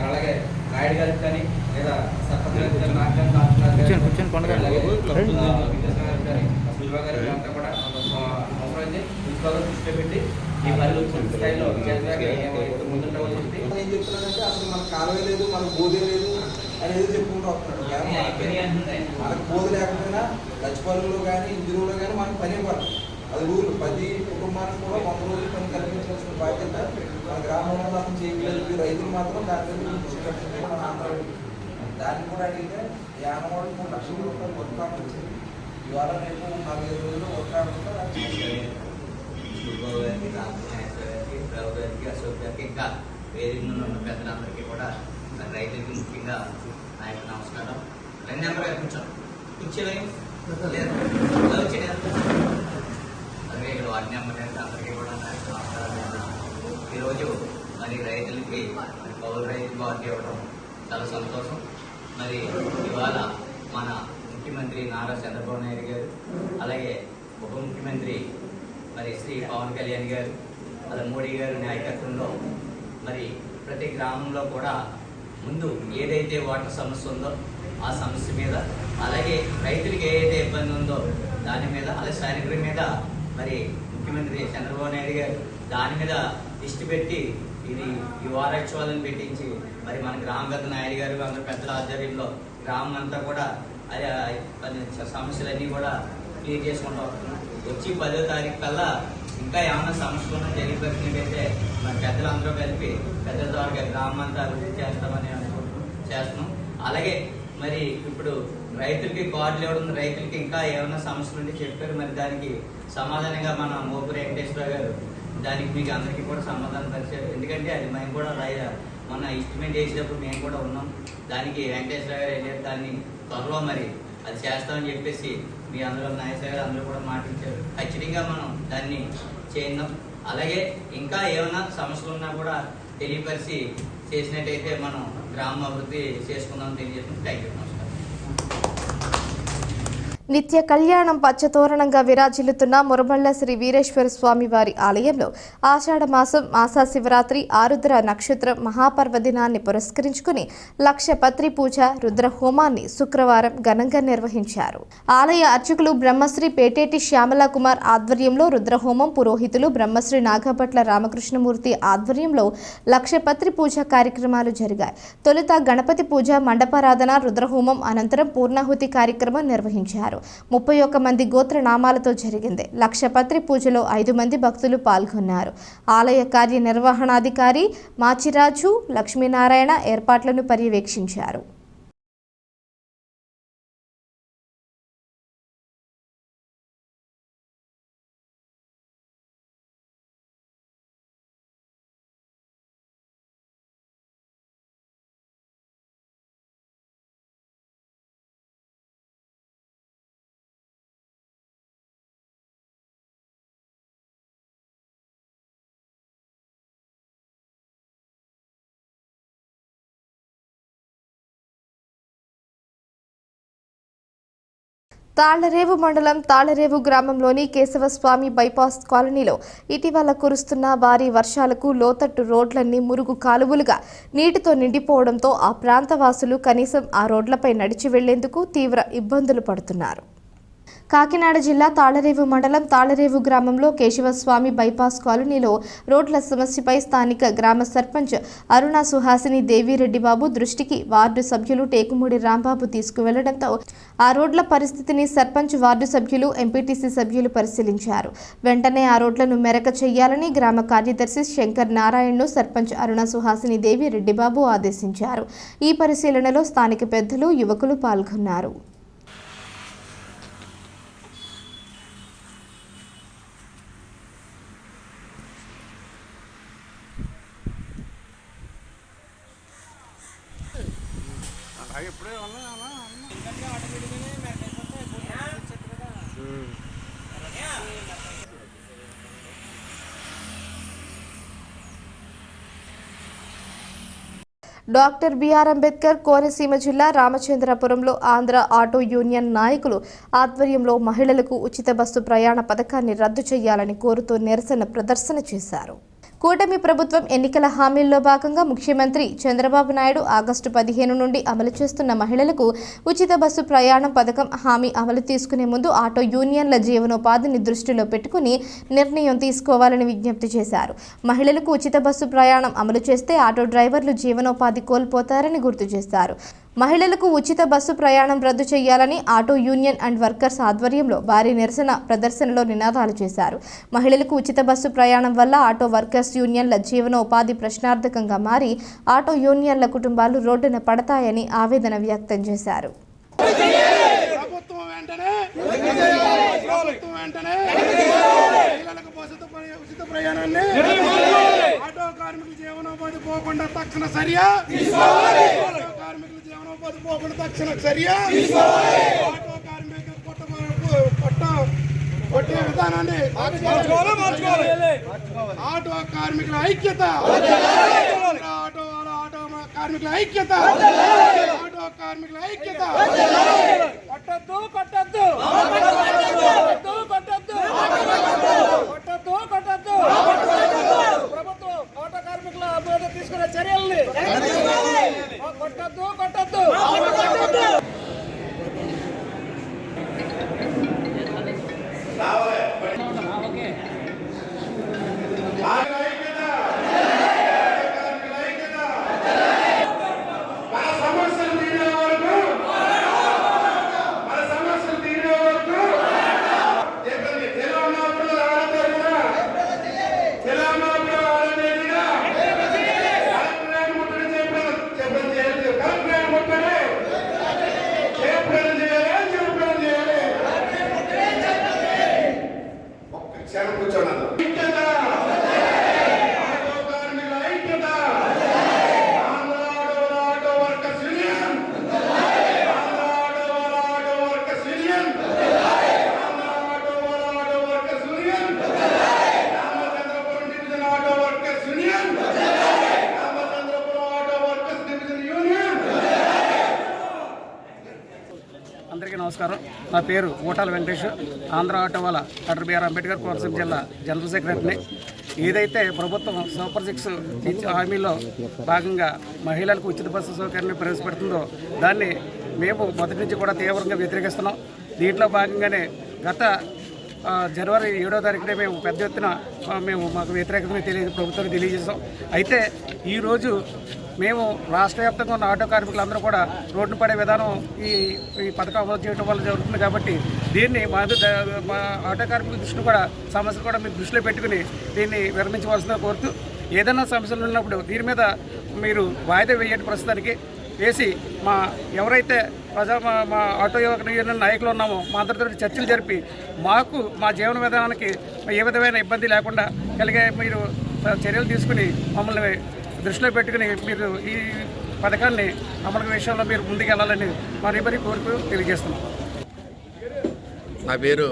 అలాగే నాయుడు గారికి కానీ లేదా సర్పంచ్ గారికి కానీ అంతా కూడా అవసరమైంది దృష్టిలో పెట్టి ఈ పనులు స్థాయిలో ముందుంటే ఏం చెప్తున్నాడంటే అసలు మనకు కాలువ లేదు, మనకు బోధే లేదు అనేది చెప్పుకుంటూ వస్తున్నాడు. మనకు బోధ లేకపోయినా లచ్చిపల్లిలో కానీ ఇంజనీర్లో కానీ మనకు పని ఇవ్వాలి. అది రూల్. ప్రతి కుటుంబానికి కూడా 100 రోజులు పని కల్పించాల్సిన బాధ్యత మన గ్రామంలో మాత్రం చేయగలిగే రైతులు మాత్రం దాని దాన్ని కూడా అడిగితే 53 లక్షల రూపాయలు వర్క్ ఆఫ్ వచ్చింది. ఇవాళ రేపు 45 రోజులు వర్క్ ఆఫ్ అశోక్ గారికి ఇంకా వేదిక నుండి ఉన్న పెద్దలందరికీ కూడా రైతులకి ముఖ్యంగా నాయకు నమస్కారం. 2 నెంబర్ గారు కూర్చోలే అలాగే ఇక్కడ వార్డు నెంబర్ అందరికీ కూడా నాయకు నమస్కారం. ఈరోజు మరి రైతులకి కౌలు రైతు బాధ్యత ఇవ్వడం చాలా సంతోషం. మరి ఇవాళ మన ముఖ్యమంత్రి నారా చంద్రబాబు నాయుడు గారు, అలాగే ఉప ముఖ్యమంత్రి మరి శ్రీ పవన్ కళ్యాణ్ గారు, అలాగే మోడీ గారి నాయకత్వంలో మరి ప్రతి గ్రామంలో కూడా ముందు ఏదైతే వాటర్ సమస్య ఉందో ఆ సమస్య మీద, అలాగే రైతులకి ఏదైతే ఇబ్బంది ఉందో దాని మీద, అలాగే సైనికుల మీద మరి ముఖ్యమంత్రి చంద్రబాబు నాయుడు గారు దాని మీద దృష్టి పెట్టి ఇది ఈ వారోత్సవాలను పెట్టించి మరి మన గ్రామ పెద్ద నాయుడు గారు అందరు పెద్దల ఆధ్వర్యంలో గ్రామం అంతా కూడా సమస్యలన్నీ కూడా క్లియర్ చేసుకుంటూ వస్తున్నాం. వచ్చి 10వ తారీఖు కల్లా ఇంకా ఏమైనా సమస్యలు ఉన్నా తెలియపరిచినట్టయితే మన పెద్దలందరూ కలిపి పెద్ద ద్వారా గ్రామం అంతా అభివృద్ధి చేస్తామని చేస్తున్నాం. అలాగే మరి ఇప్పుడు రైతులకి కార్డులు ఇవ్వడం, రైతులకి ఇంకా ఏమైనా సమస్యలు ఉంటే చెప్పారు. మరి దానికి సమాధానంగా మన మోపురి వెంకటేశ్వర గారు దానికి మీకు అందరికీ కూడా సమాధానం పరిచారు. ఎందుకంటే అది మేము కూడా మన ఎస్టిమేట్ చేసేటప్పుడు మేము కూడా ఉన్నాం. దానికి వెంకటేశ్వర గారు వెళ్ళారు. దాన్ని త్వరలో మరి అది చేస్తామని చెప్పేసి మీ అందరూ నాయకులు గారు అందరూ కూడా మాటించారు. ఖచ్చితంగా మనం దాన్ని చేద్దాం. అలాగే ఇంకా ఏమైనా సమస్యలు ఉన్నా కూడా తెలియపరిచి చేసినట్టయితే మనం గ్రామ అభివృద్ధి చేసుకుందాం తెలియజేస్తున్నాం. Thank you. నిత్య కళ్యాణం పచ్చతోరణంగా విరాజిల్లుతున్న మురబళ్ల శ్రీ వీరేశ్వర స్వామి వారి ఆలయంలో ఆషాఢ మాసం మహాశివరాత్రి ఆరుద్ర నక్షత్రం మహాపర్వదినాన్ని పురస్కరించుకుని లక్షపత్రి పూజ రుద్ర హోమాన్ని శుక్రవారం ఘనంగా నిర్వహించారు. ఆలయ అర్చకులు బ్రహ్మశ్రీ పేటేటి శ్యామలా కుమార్ ఆధ్వర్యంలో రుద్రహోమం, పురోహితులు బ్రహ్మశ్రీ నాగభట్ల రామకృష్ణమూర్తి ఆధ్వర్యంలో లక్షపత్రి పూజ కార్యక్రమాలు జరిగాయి. తొలుత గణపతి పూజ, మండపారాధన, రుద్రహోమం అనంతరం పూర్ణాహుతి కార్యక్రమం నిర్వహించారు. 31 మంది గోత్ర నామాలతో జరిగింది. లక్షపత్రి పూజలో 5 మంది భక్తులు పాల్గొన్నారు. ఆలయ కార్యనిర్వహణాధికారి మాచిరాజు లక్ష్మీనారాయణ ఏర్పాట్లను పర్యవేక్షించారు. తాళ్లరేవు మండలం తాళ్లరేవు గ్రామంలోని కేశవస్వామి బైపాస్ కాలనీలో ఇటీవల కురుస్తున్న భారీ వర్షాలకు లోతట్టు రోడ్లన్నీ మురుగు కాలువలుగా నీటితో నిండిపోవడంతో ఆ ప్రాంతవాసులు కనీసం ఆ రోడ్లపై నడిచి వెళ్లేందుకు తీవ్ర ఇబ్బందులు పడుతున్నారు. కాకినాడ జిల్లా తాళ్లరేవు మండలం తాళ్లరేవు గ్రామంలో కేశవస్వామి బైపాస్ కాలనీలో రోడ్ల సమస్యపై స్థానిక గ్రామ సర్పంచ్ అరుణ సుహాసిని దేవిరెడ్డి బాబు దృష్టికి వార్డు సభ్యులు టేకుమూడి రాంబాబు తీసుకువెళ్లడంతో ఆ రోడ్ల పరిస్థితిని సర్పంచ్, వార్డు సభ్యులు, ఎంపీటీసీ సభ్యులు పరిశీలించారు. వెంటనే ఆ రోడ్లను మెరక చేయాలని గ్రామ కార్యదర్శి శంకర్ నారాయణను సర్పంచ్ అరుణ సుహాసిని దేవిరెడ్డి బాబు ఆదేశించారు. ఈ పరిశీలనలో స్థానిక పెద్దలు, యువకులు పాల్గొన్నారు. డాక్టర్ బిఆర్ అంబేద్కర్ కోనసీమ జిల్లా రామచంద్రపురంలో ఆంధ్ర ఆటో యూనియన్ నాయకులు ఆధ్వర్యంలో మహిళలకు ఉచిత బస్సు ప్రయాణ పథకాన్ని రద్దు చేయాలని కోరుతూ నిరసన ప్రదర్శన చేశారు. కూటమి ప్రభుత్వం ఎన్నికల హామీల్లో భాగంగా ముఖ్యమంత్రి చంద్రబాబు నాయుడు ఆగస్టు 15 నుండి అమలు చేస్తున్న మహిళలకు ఉచిత బస్సు ప్రయాణం పథకం హామీ అమలు తీసుకునే ముందు ఆటో యూనియన్ల జీవనోపాధిని దృష్టిలో పెట్టుకుని నిర్ణయం తీసుకోవాలని విజ్ఞప్తి చేశారు. మహిళలకు ఉచిత బస్సు ప్రయాణం అమలు చేస్తే ఆటో డ్రైవర్లు జీవనోపాధి కోల్పోతారని గుర్తు చేశారు. మహిళలకు ఉచిత బస్సు ప్రయాణం రద్దు చేయాలని ఆటో యూనియన్ అండ్ వర్కర్స్ ఆధ్వర్యంలో భారీ నిరసన ప్రదర్శనలో నినాదాలు చేశారు. మహిళలకు ఉచిత బస్సు ప్రయాణం వల్ల ఆటో వర్కర్స్ యూనియన్ల జీవనోపాధి ప్రశ్నార్థకంగా మారి ఆటో యూనియన్ల కుటుంబాలు రోడ్డున పడతాయని ఆవేదన వ్యక్తం చేశారు. ఆటో కార్మికుల జీవనోపాధి పోకుండా తక్షణ చర్య, పోకుండా తక్షణ చర్య, ఆటో కార్మికుల కొట్టే విధానాన్ని ఆటో కార్మికుల ఐక్యత, ఆటో కార్మికుల ఐక్యత, ఆటో కార్మికుల ఐక్యత. కొట్టద్దు కొట్టద్దు కొట్టద్దు కొట్టద్దు కొట్టద్దు కొట్టద్దు ప్రభుత్వం ఆటో కార్మికుల అభివృద్ధి తీసుకునే చర్యల్ని కొట్టద్దు కొట్టద్దు. మన సమస్యలు తీరే వరకు నమస్కారం. నా పేరు ఊటాల వెంకటేష్, ఆంధ్ర ఆటో వాళ్ళ డాక్టర్ బిఆర్ అంబేద్కర్ కోనసీమ జిల్లా జనరల్ సెక్రటరీని. ఏదైతే ప్రభుత్వం సూపర్ 6 హామీలో భాగంగా మహిళలకు ఉచిత బస్సు సౌకర్యాన్ని ప్రవేశపెడుతుందో దాన్ని మేము మొదటి నుంచి కూడా తీవ్రంగా వ్యతిరేకిస్తున్నాం. దీంట్లో భాగంగానే గత జనవరి 7వ తారీఖునే మేము పెద్ద ఎత్తున మాకు వ్యతిరేకతను ప్రభుత్వానికి తెలియజేసాం. అయితే ఈరోజు మేము రాష్ట్ర వ్యాప్తంగా ఉన్న ఆటో కార్మికులందరూ కూడా రోడ్డు పడే విధానం ఈ పథకం అమలు చేయడం వల్ల జరుగుతుంది. కాబట్టి దీన్ని మా ఆటో కార్మికుల దృష్టిని కూడా సమస్యలు కూడా మీరు దృష్టిలో పెట్టుకుని దీన్ని విరమించవలసిందిగా కోరుతూ, ఏదైనా సమస్యలు ఉన్నప్పుడు దీని మీద మీరు వాయిదా వేయండి. ప్రస్తుతానికి వేసి ఎవరైతే మా ఆటో యూనియన్ నాయకులు ఉన్నామో మా అందరితో చర్చలు జరిపి మాకు మా జీవన విధానానికి ఏ విధమైన ఇబ్బంది లేకుండా కలిగే మీరు చర్యలు తీసుకుని మమ్మల్ని దృష్టిలో పెట్టుకుని మీరు ఈ పథకాన్ని అమలు విషయంలో మీరు ముందుకెళ్లాలని మరీ కోరుకు తెలియజేస్తున్నాం. నా పేరు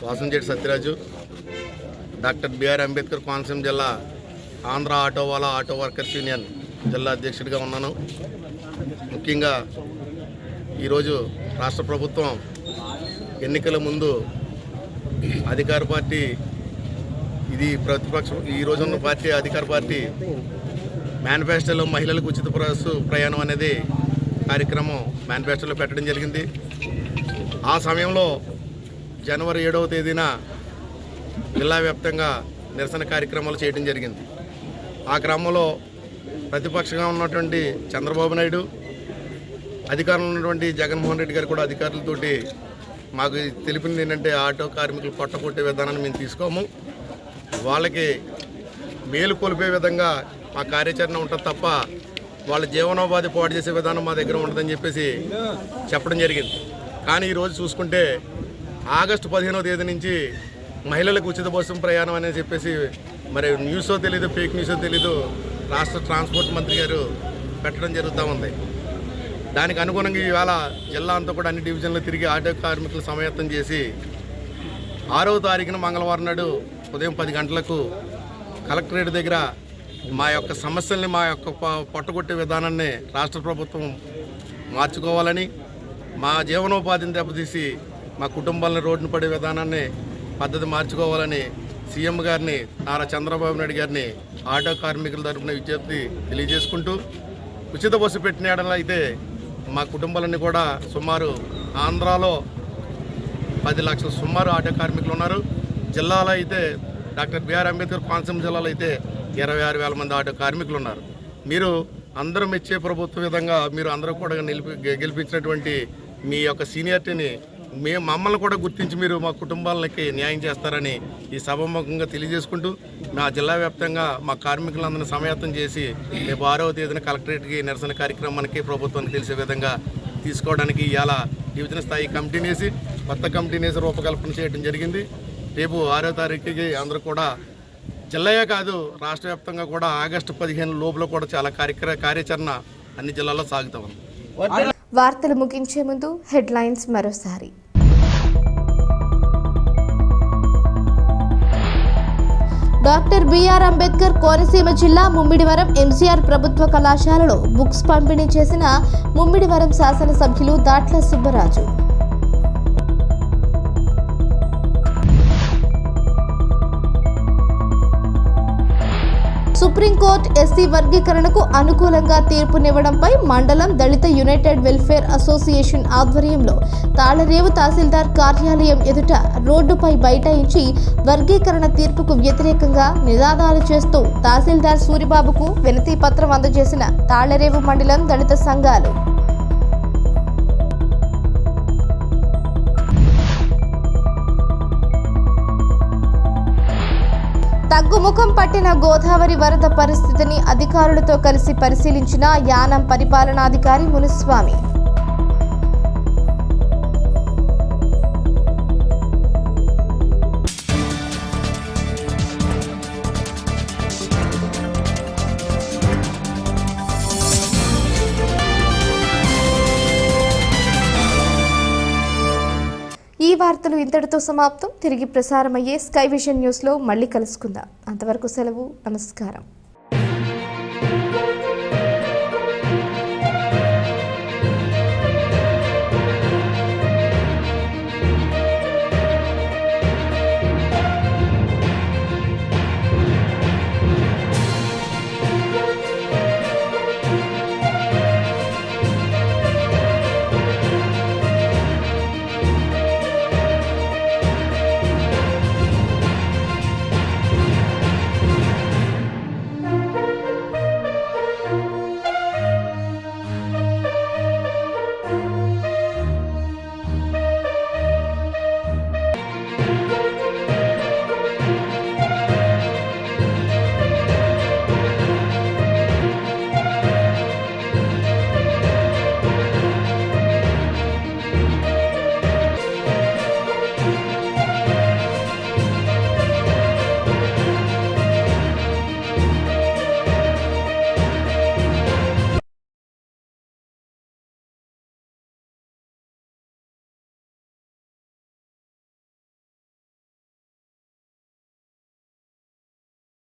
వాసంశెట్టి సత్యరాజు, డాక్టర్ బిఆర్ అంబేద్కర్ కోనసీమ జిల్లా ఆంధ్ర ఆటో వాళ్ళ ఆటో వర్కర్స్ యూనియన్ జిల్లా అధ్యక్షుడిగా ఉన్నాను. ముఖ్యంగా ఈరోజు రాష్ట్ర ప్రభుత్వం ఎన్నికల ముందు అధికార పార్టీ, ఇది ప్రతిపక్షం, ఈరోజు ఉన్న పార్టీ అధికార పార్టీ మేనిఫెస్టోలో మహిళలకు ఉచిత బస్సు ప్రయాణం అనేది కార్యక్రమం మేనిఫెస్టోలో పెట్టడం జరిగింది. ఆ సమయంలో జనవరి 7వ తేదీన జిల్లా వ్యాప్తంగా నిరసన కార్యక్రమాలు చేయడం జరిగింది. ఆ క్రమంలో ప్రతిపక్షంగా ఉన్నటువంటి చంద్రబాబు నాయుడు, అధికారంలో ఉన్నటువంటి జగన్మోహన్ రెడ్డి గారు కూడా అధికారులతోటి మాకు తెలిపింది ఏంటంటే ఆటో కార్మికులు పొట్టకొట్టే విధానాన్ని మేము తీసుకోము, వాళ్ళకి మేలు కొలిపే విధంగా మా కార్యాచరణ ఉంటుంది తప్ప వాళ్ళ జీవనోపాధి పాడు చేసే విధానం మా దగ్గర ఉండదని చెప్పేసి చెప్పడం జరిగింది. కానీ ఈరోజు చూసుకుంటే ఆగస్టు 15వ తేదీ నుంచి మహిళలకు ఉచిత బస్సు ప్రయాణం అనేది చెప్పేసి మరి న్యూసో తెలీదు, ఫేక్ న్యూసో తెలీదు, రాష్ట్ర ట్రాన్స్పోర్ట్ మంత్రి గారు పెట్టడం జరుగుతూ ఉంది. దానికి అనుగుణంగా ఇవాళ జిల్లా అంతా కూడా అన్ని డివిజన్లు తిరిగి ఆటో కార్మికులు సమాయత్తం చేసి 6వ తారీఖున మంగళవారం నాడు ఉదయం 10 గంటలకు కలెక్టరేట్ దగ్గర మా యొక్క సమస్యల్ని, మా యొక్క పట్టుకొట్టే విధానాన్ని రాష్ట్ర ప్రభుత్వం మార్చుకోవాలని, మా జీవనోపాధిని దెబ్బతీసి మా కుటుంబాలను రోడ్డున పడే విధానాన్ని పద్ధతి మార్చుకోవాలని సీఎం గారిని, నారా చంద్రబాబు నాయుడు గారిని ఆటో కార్మికుల తరఫున విజ్ఞప్తి తెలియజేసుకుంటూ, ఉచిత బస్సు పెట్టిన ఏడలో అయితే మా కుటుంబాలన్నీ కూడా సుమారు ఆంధ్రాలో 10 లక్షల సుమారు ఆటో కార్మికులు ఉన్నారు. జిల్లాలో అయితే డాక్టర్ బిఆర్ అంబేద్కర్ కోనసీమ జిల్లాలో అయితే 26,000 మంది ఆటో కార్మికులు ఉన్నారు. మీరు అందరూ మెచ్చే ప్రభుత్వ విధంగా మీరు అందరూ కూడా గెలిపించినటువంటి మీ యొక్క సీనియారిటీని మమ్మల్ని కూడా గుర్తించి మీరు మా కుటుంబాలకి న్యాయం చేస్తారని ఈ సభాముఖంగా తెలియజేసుకుంటూ, మా జిల్లా వ్యాప్తంగా మా కార్మికులందరినీ సమాయత్తం చేసి రేపు 6వ తేదీన కలెక్టరేట్కి నిరసన కార్యక్రమానికి ప్రభుత్వానికి తెలిసే విధంగా తీసుకోవడానికి ఇవాళ డివిజన్ స్థాయి కమిటీని వేసి కొత్త కమిటీని వేసి రూపకల్పన చేయడం జరిగింది. రేపు 6వ తారీఖుకి అందరూ కూడా జిల్లాయే కాదు రాష్ట్ర వ్యాప్తంగా కూడా ఆగస్టు 15 లోపల కూడా చాలా కార్యాచరణ అన్ని జిల్లాల్లో సాగుతూ ఉంది. వార్తలు ముగించే ముందు హెడ్లైన్స్ మరోసారి. డాక్టర్ బిఆర్ అంబేద్కర్ కోనసీమ జిల్లా ముమ్మిడివరం ఎంసీఆర్ ప్రభుత్వ కళాశాలలో బుక్స్ పంపిణీ చేసిన ముమ్మిడివరం శాసనసభ్యులు దాట్ల సుబ్బరాజు. సుప్రీంకోర్టు ఎస్సీ వర్గీకరణకు అనుకూలంగా తీర్పునివ్వడంపై మండలం దళిత యునైటెడ్ వెల్ఫేర్ అసోసియేషన్ ఆధ్వర్యంలో తాళరేవు తహసీల్దార్ కార్యాలయం ఎదుట రోడ్డుపై బైఠాయించి వర్గీకరణ తీర్పుకు వ్యతిరేకంగా నినాదాలు చేస్తూ తహసీల్దార్ సూరిబాబుకు వినతి పత్రం అందజేసిన తాళరేవు మండలం దళిత సంఘాలు. తగ్గుముఖం పట్టిన గోదావరి వరద పరిస్థితిని అధికారులతో కలిసి పరిశీలించిన యానం పరిపాలనాధికారి మునుస్వామి. ఈ వార్తలు ఇంతటితో సమాప్తం. తిరిగి ప్రసారమయ్యే స్కై విజన్ న్యూస్లో మళ్ళీ కలుసుకుందాం. అంతవరకు సెలవు. నమస్కారం.